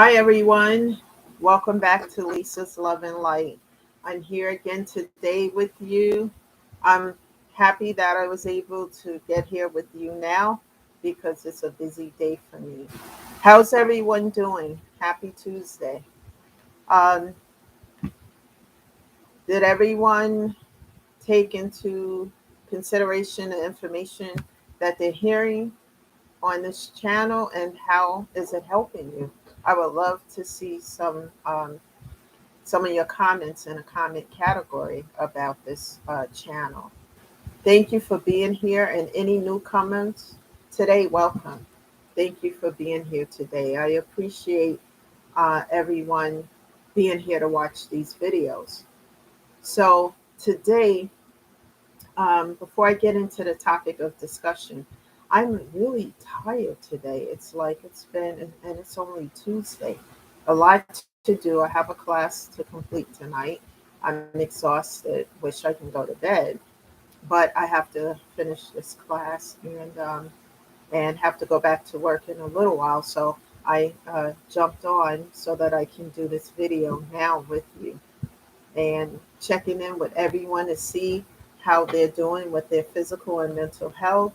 Hi, everyone. Welcome back to Lisa's Love and Light. I'm here again today with you. I'm happy that I was able to get here with you now because it's a busy day for me. How's everyone doing? Happy Tuesday. Um, did everyone take into consideration the information that they're hearing on this channel and how is it helping you? I would love to see some of your comments in a comment category about this channel. Thank you for being here, and any newcomers today, welcome. Thank you for being here today. I appreciate everyone being here to watch these videos. So, today, before I get into the topic of discussion, I'm really tired today. It's like it's been, and it's only Tuesday. A lot to do. I have a class to complete tonight. I'm exhausted. Wish I can go to bed, but I have to finish this class and have to go back to work in a little while. So I jumped on so that I can do this video now with you and checking in with everyone to see how they're doing with their physical and mental health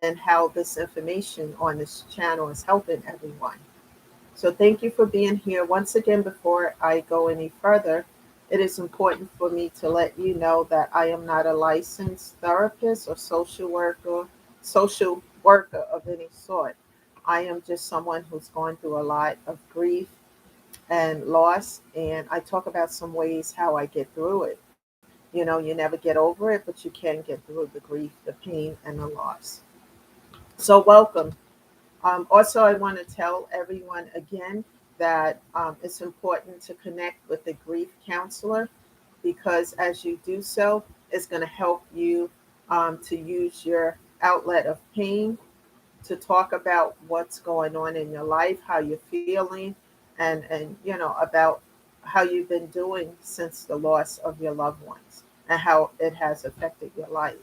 and how this information on this channel is helping everyone. So thank you for being here. Once again, before I go any further, it is important for me to let you know that I am not a licensed therapist or social worker of any sort. I am just someone who's gone through a lot of grief and loss, and I talk about some ways how I get through it. You never get over it, but you can get through the grief, the pain, and the loss. So, welcome. Also, I want to tell everyone again that it's important to connect with a grief counselor because as you do so, it's going to help you to use your outlet of pain to talk about what's going on in your life, how you're feeling, and about how you've been doing since the loss of your loved ones and how it has affected your life.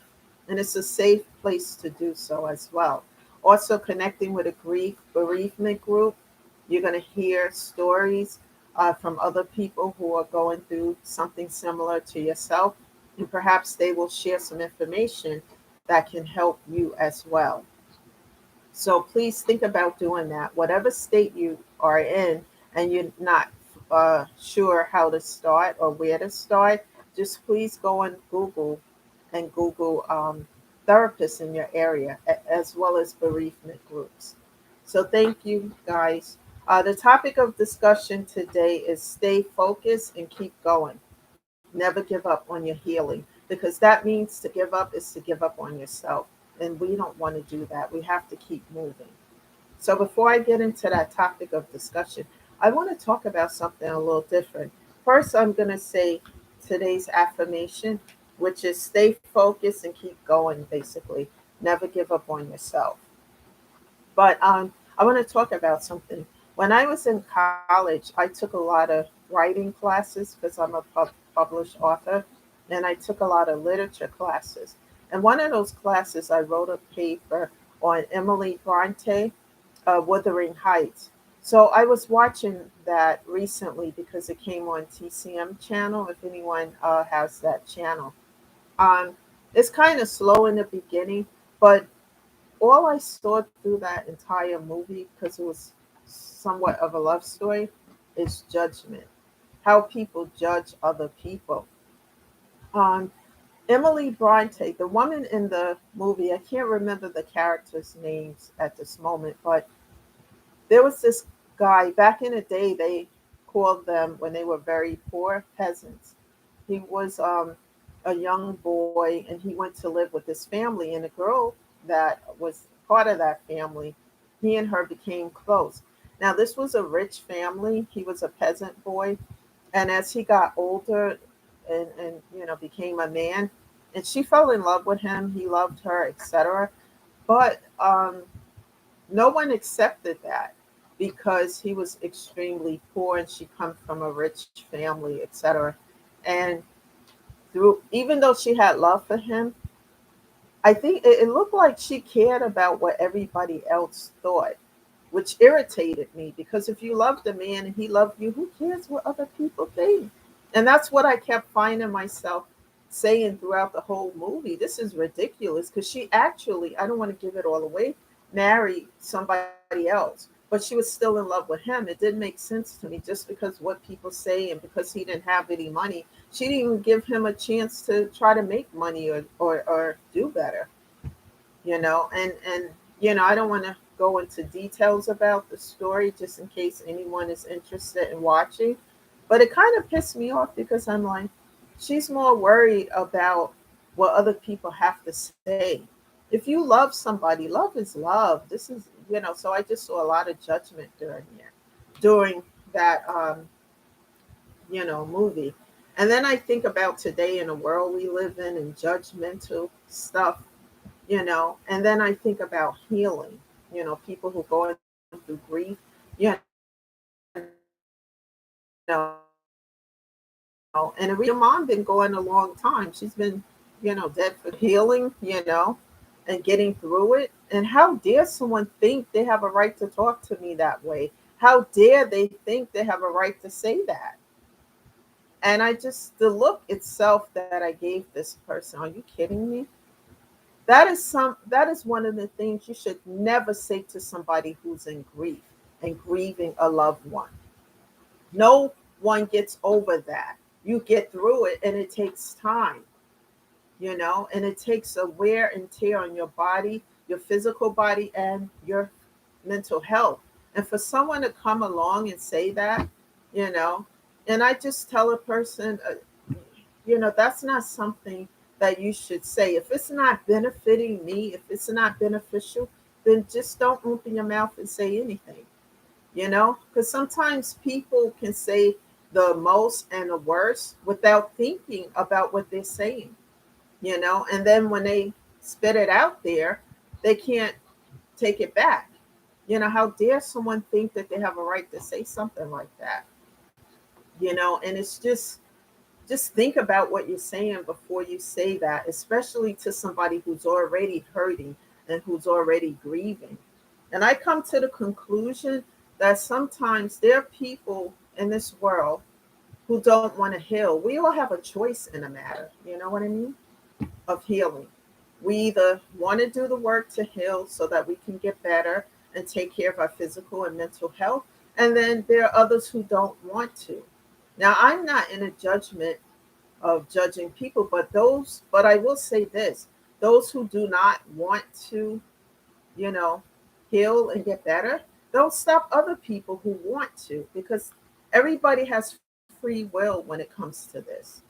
And it's a safe place to do so as well. Also, connecting with a grief bereavement group, you're going to hear stories from other people who are going through something similar to yourself, and perhaps they will share some information that can help you as well. So please think about doing that. Whatever state you are in and you're not sure how to start or where to start, just please go on Google and Google therapists in your area as well as bereavement groups. So thank you guys. The topic of discussion today is stay focused and keep going. Never give up on your healing because that means to give up is to give up on yourself. And we don't want to do that. We have to keep moving. So before I get into that topic of discussion, I want to talk about something a little different. First, I'm going to say today's affirmation, which is stay focused and keep going, basically. Never give up on yourself. But I want to talk about something. When I was in college, I took a lot of writing classes because I'm a published author, and I took a lot of literature classes. And one of those classes, I wrote a paper on Emily Bronte, Wuthering Heights. So I was watching that recently because it came on TCM channel. If anyone has that channel, um, it's kind of slow in the beginning, but all I saw through that entire movie, because it was somewhat of a love story, is judgment. How people judge other people. Um, Emily Bronte, the woman in the movie, I can't remember the characters' names at this moment, but there was this guy back in the day. They called them when they were very poor peasants. He was a young boy, and he went to live with his family. And a girl that was part of that family, he and her became close. Now, this was a rich family. He was a peasant boy, and as he got older and became a man, and she fell in love with him. He loved her, etc. But no one accepted that because he was extremely poor and she come from a rich family, etc. And through even though she had love for him, I think it looked like she cared about what everybody else thought. which irritated me because if you loved a man and he loved you, who cares what other people think? And that's what I kept finding myself saying throughout the whole movie. This is ridiculous because she actually, I don't want to give it all away, married somebody else, but she was still in love with him. It didn't make sense to me just because what people say and because he didn't have any money. She didn't even give him a chance to try to make money or do better, and I don't want to go into details about the story just in case anyone is interested in watching, but it kind of pissed me off because I'm like, she's more worried about what other people have to say. If you love somebody, love is love. This is, so I just saw a lot of judgment during that movie. And then I think about today in the world we live in and judgmental stuff, and then I think about healing, people who going through grief, and your mom been going a long time. She's been, dead for healing, and getting through it. And how dare someone think they have a right to talk to me that way? How dare they think they have a right to say that? And I just, the look itself that I gave this person, are you kidding me? That is one of the things you should never say to somebody who's in grief and grieving a loved one. No one gets over that. You get through it and it takes time, and it takes a wear and tear on your body, your physical body, and your mental health. And for someone to come along and say that, you know, and I just tell a person, that's not something that you should say. If it's not benefiting me, if it's not beneficial, then just don't open your mouth and say anything, because sometimes people can say the most and the worst without thinking about what they're saying, and then when they spit it out there, they can't take it back. How dare someone think that they have a right to say something like that? And it's just think about what you're saying before you say that, especially to somebody who's already hurting and who's already grieving. And I come to the conclusion that sometimes there are people in this world who don't want to heal. We all have a choice in a matter, you know what I mean, of healing. We either want to do the work to heal so that we can get better and take care of our physical and mental health. And then there are others who don't want to. Now, I'm not in a judgment of judging people, but I will say this, those who do not want to, you know, heal and get better, don't stop other people who want to, because everybody has free will when it comes to this.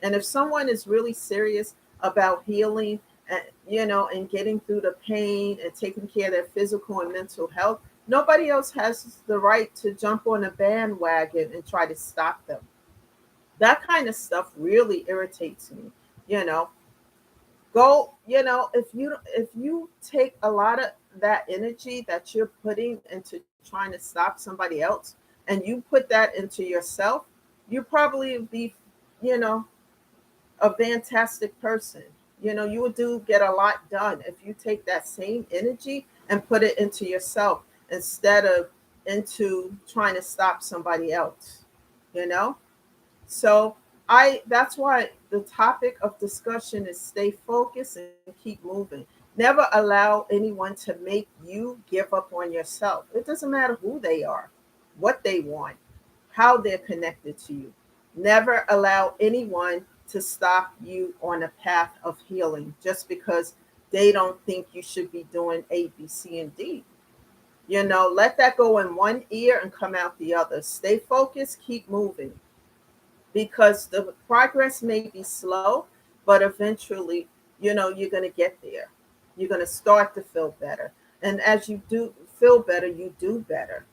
And if someone is really serious about healing and and getting through the pain and taking care of their physical and mental health, nobody else has the right to jump on a bandwagon and try to stop them. That kind of stuff really irritates me. You know, go, if you take a lot of that energy that you're putting into trying to stop somebody else and you put that into yourself, you probably be, you know, a fantastic person. You would do get a lot done if you take that same energy and put it into yourself instead of into trying to stop somebody else. You know? So I that's why the topic of discussion is stay focused and keep moving. Never allow anyone to make you give up on yourself. It doesn't matter who they are, what they want, how they're connected to you. Never allow anyone to stop you on a path of healing just because they don't think you should be doing A, B, C, and D. Let that go in one ear and come out the other. Stay focused, keep moving, because the progress may be slow, but eventually, you're going to get there. You're going to start to feel better. And as you do feel better, you do better.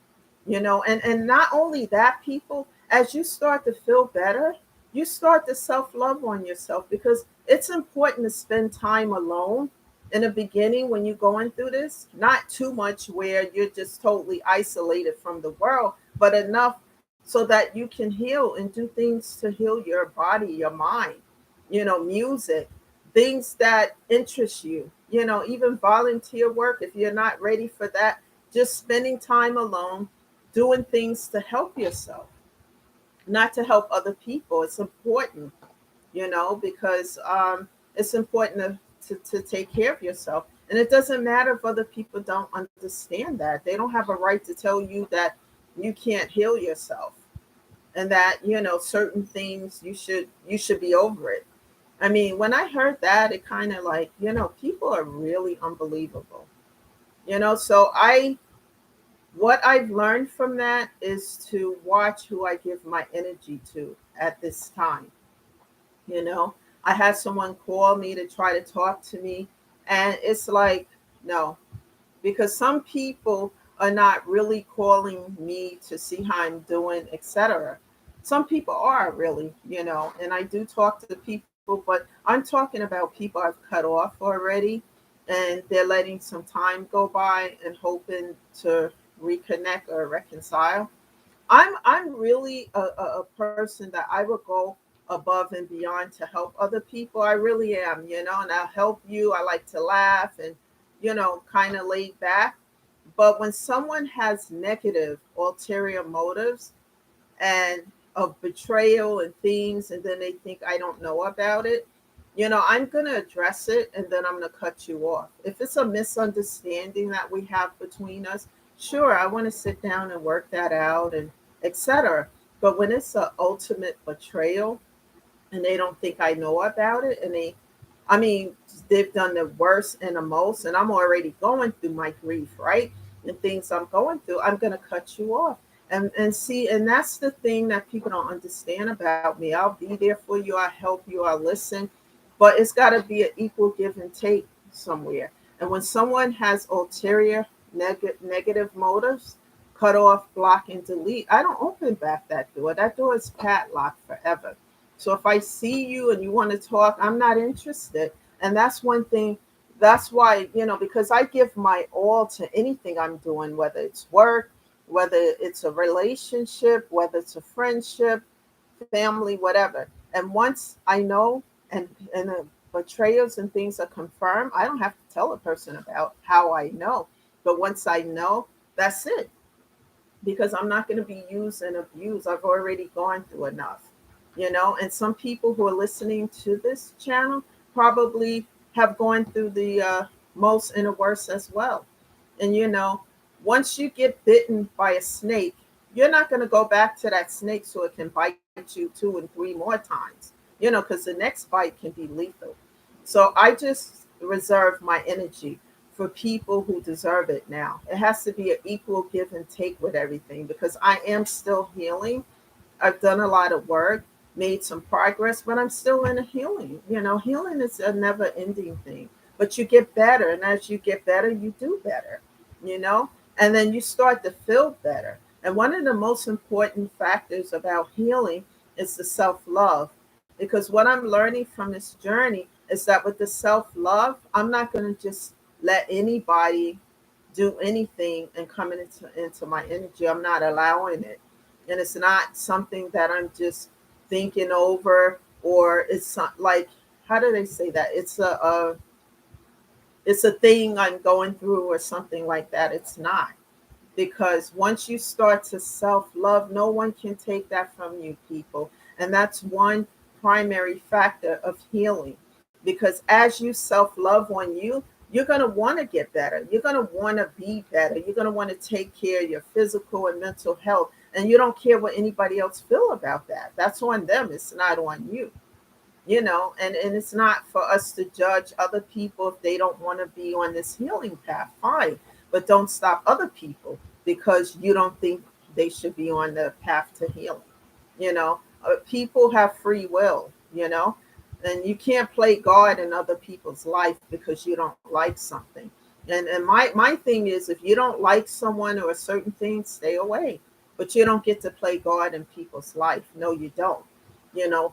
And not only that, people, as you start to feel better, you start to self-love on yourself, because it's important to spend time alone in the beginning when you're going through this, not too much where you're just totally isolated from the world, but enough so that you can heal and do things to heal your body, your mind, music, things that interest you, even volunteer work. If you're not ready for that, just spending time alone, doing things to help yourself, not to help other people. It's important, because it's important to take care of yourself. And it doesn't matter if other people don't understand that. They don't have a right to tell you that you can't heal yourself and that, certain things you should be over it. I mean, when I heard that, it kind of like, people are really unbelievable. So what I've learned from that is to watch who I give my energy to at this time. you know I had someone call me to try to talk to me, and it's like, no, because some people are not really calling me to see how I'm doing, etc. Some people are really, and I do talk to people, but I'm talking about people I've cut off already, and they're letting some time go by and hoping to reconnect or reconcile. I'm really a person that I would go above and beyond to help other people. I really am, and I'll help you. I like to laugh and, kind of laid back. But when someone has negative ulterior motives and of betrayal and things, and then they think I don't know about it, I'm going to address it, and then I'm going to cut you off. If it's a misunderstanding that we have between us, sure, I want to sit down and work that out and etc. But when it's an ultimate betrayal and they don't think I know about it, and I mean, they've done the worst and the most, and I'm already going through my grief, right? And things I'm going through, I'm going to cut you off. And see, and that's the thing that people don't understand about me. I'll be there for you, I'll help you, I'll listen, but it's got to be an equal give and take somewhere. And when someone has ulterior negative motives, cut off, block, and delete, I don't open back that door. That door is padlocked forever. So if I see you and you want to talk, I'm not interested. And that's one thing. That's why, because I give my all to anything I'm doing, whether it's work, whether it's a relationship, whether it's a friendship, family, whatever. And once I know, and the betrayals and things are confirmed, I don't have to tell a person about how I know. But once I know, that's it, because I'm not going to be used and abused. I've already gone through enough, And some people who are listening to this channel probably have gone through the most and the worst as well. And, once you get bitten by a snake, you're not going to go back to that snake so it can bite you 2 and 3 more times, because the next bite can be lethal. So I just reserve my energy for people who deserve it now. It has to be an equal give and take with everything, because I am still healing. I've done a lot of work, made some progress, but I'm still in a healing. Healing is a never ending thing, but you get better. And as you get better, you do better, you know, and then you start to feel better. And one of the most important factors about healing is the self love. Because what I'm learning from this journey is that with the self love, I'm not going to just let anybody do anything and come into my energy. I'm not allowing it. And it's not something that I'm just thinking over, or it's not like, how do they say that? It's a thing I'm going through or something like that. It's not, because once you start to self love, no one can take that from you, people. And that's one primary factor of healing. Because as you self love on you, you're going to want to get better. You're going to want to be better. You're going to want to take care of your physical and mental health. And you don't care what anybody else feel about that. That's on them. It's not on you. And it's not for us to judge other people if they don't want to be on this healing path. Fine, but don't stop other people because you don't think they should be on the path to healing. People have free will, and you can't play God in other people's life because you don't like something. And my thing is, if you don't like someone or a certain thing, stay away. But you don't get to play God in people's life. No, you don't.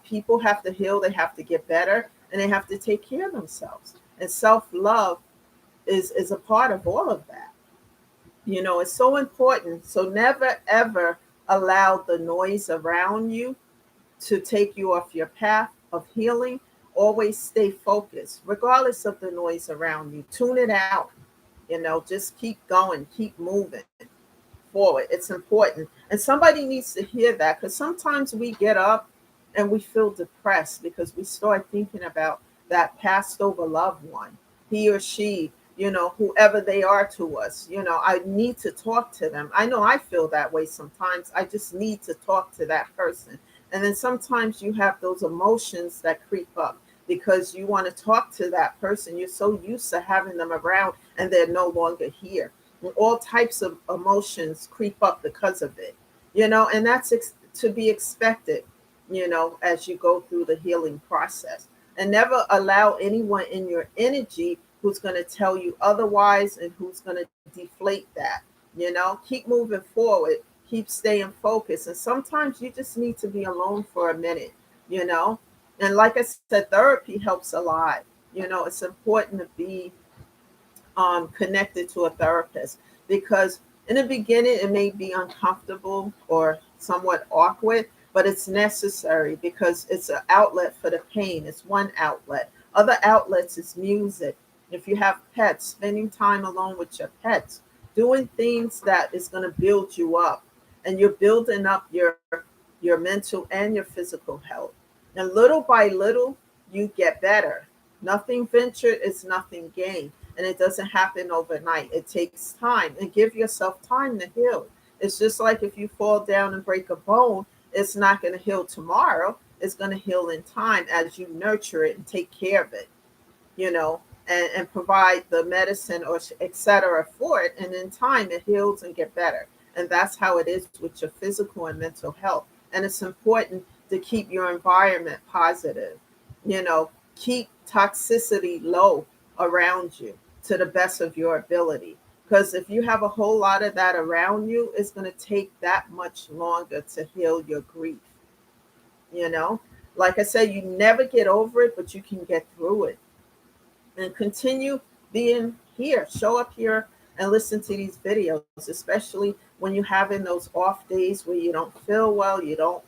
People have to heal, they have to get better, and they have to take care of themselves. And self-love is a part of all of that. It's so important. So never ever allow the noise around you to take you off your path of healing. Always stay focused, regardless of the noise around you. Tune it out. Just keep going, keep moving forward. It's important. And somebody needs to hear that, because sometimes we get up and we feel depressed because we start thinking about that passed over loved one, he or she, whoever they are to us. I need to talk to them. I know I feel that way sometimes. I just need to talk to that person. And then sometimes you have those emotions that creep up because you want to talk to that person. You're so used to having them around and they're no longer here. All types of emotions creep up because of it, and that's to be expected, as you go through the healing process. And never allow anyone in your energy who's going to tell you otherwise and who's going to deflate that. Keep moving forward, keep staying focused. And sometimes you just need to be alone for a minute, you know. And like I said, therapy helps a lot. It's important to be connected to a therapist, because in the beginning it may be uncomfortable or somewhat awkward, but it's necessary because it's an outlet for the pain. It's one outlet. Other outlets is music. If you have pets, spending time alone with your pets, doing things that is going to build you up, and you're building up your mental and your physical health. And little by little, you get better. Nothing ventured is nothing gained, and it doesn't happen overnight. It takes time, and give yourself time to heal. It's just like if you fall down and break a bone, it's not going to heal tomorrow. It's going to heal in time as you nurture it and take care of it, and provide the medicine or etc. for it. And in time, it heals and get better. And that's how it is with your physical and mental health. And it's important to keep your environment positive. Keep toxicity low around you to the best of your ability. Because if you have a whole lot of that around you, it's going to take that much longer to heal your grief. You know, like I said, you never get over it, but you can get through it and continue being here. Show up here and listen to these videos, especially when you're having those off days where you don't feel well, you don't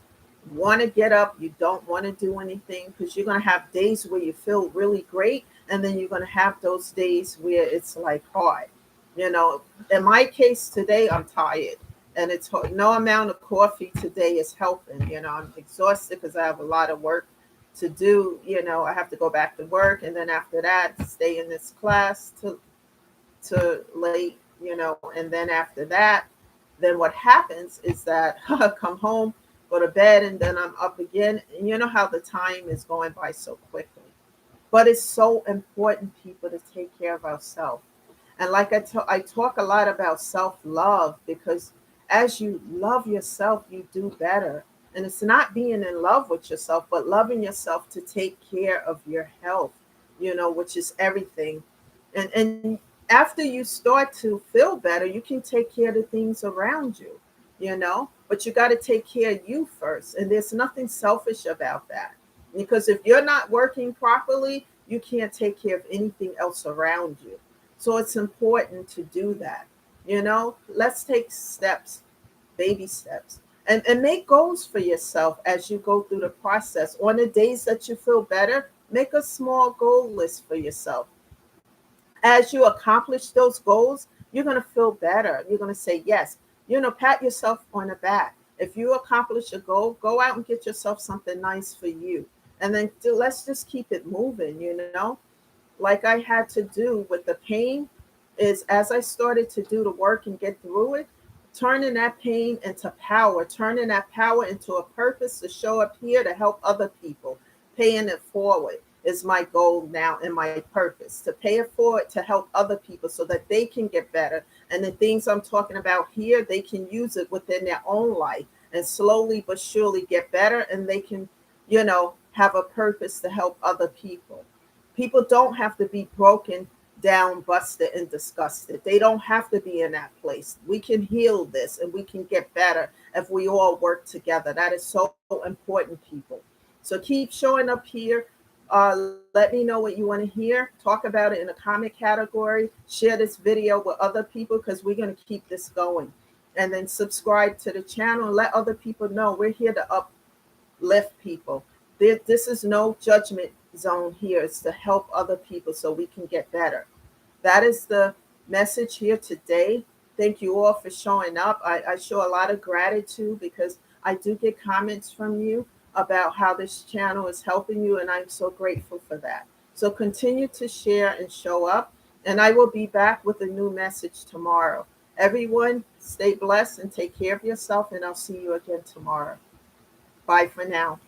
want to get up, you don't want to do anything, because you're going to have days where you feel really great, and then you're going to have those days where it's like hard. In my case today, I'm tired, and it's no amount of coffee today is helping. I'm exhausted because I have a lot of work to do. I have to go back to work, and then after that, stay in this class to late. And then after that, then what happens is that I come home, go to bed, and then I'm up again. And you know how the time is going by so quickly. But it's so important, people, to take care of ourselves. And like I talk a lot about self-love, because as you love yourself, you do better. And it's not being in love with yourself, but loving yourself to take care of your health, which is everything. And after you start to feel better, you can take care of the things around you. But you got to take care of you first. And there's nothing selfish about that. Because if you're not working properly, you can't take care of anything else around you. So it's important to do that. Let's take steps, baby steps, and make goals for yourself as you go through the process. On the days that you feel better, make a small goal list for yourself. As you accomplish those goals, you're going to feel better. You're going to say yes. Pat yourself on the back. If you accomplish a goal, go out and get yourself something nice for you. And then let's just keep it moving. Like I had to do with the pain, is as I started to do the work and get through it, turning that pain into power, turning that power into a purpose to show up here to help other people, paying it forward is my goal now, and my purpose to pay it forward to help other people so that they can get better. And the things I'm talking about here, they can use it within their own life and slowly but surely get better. And they can, have a purpose to help other people. People don't have to be broken down, busted, and disgusted. They don't have to be in that place. We can heal this and we can get better if we all work together. That is so important, people. So keep showing up here. Let me know what you want to hear. Talk about it in the comment category. Share this video with other people, because we're going to keep this going. And then subscribe to the channel and let other people know we're here to uplift people. This is no judgment zone here. It's to help other people so we can get better. That is the message here today. Thank you all for showing up. I show a lot of gratitude because I do get comments from you about how this channel is helping you, and I'm so grateful for that. So continue to share and show up, and I will be back with a new message tomorrow. Everyone, stay blessed and take care of yourself, and I'll see you again tomorrow. Bye for now.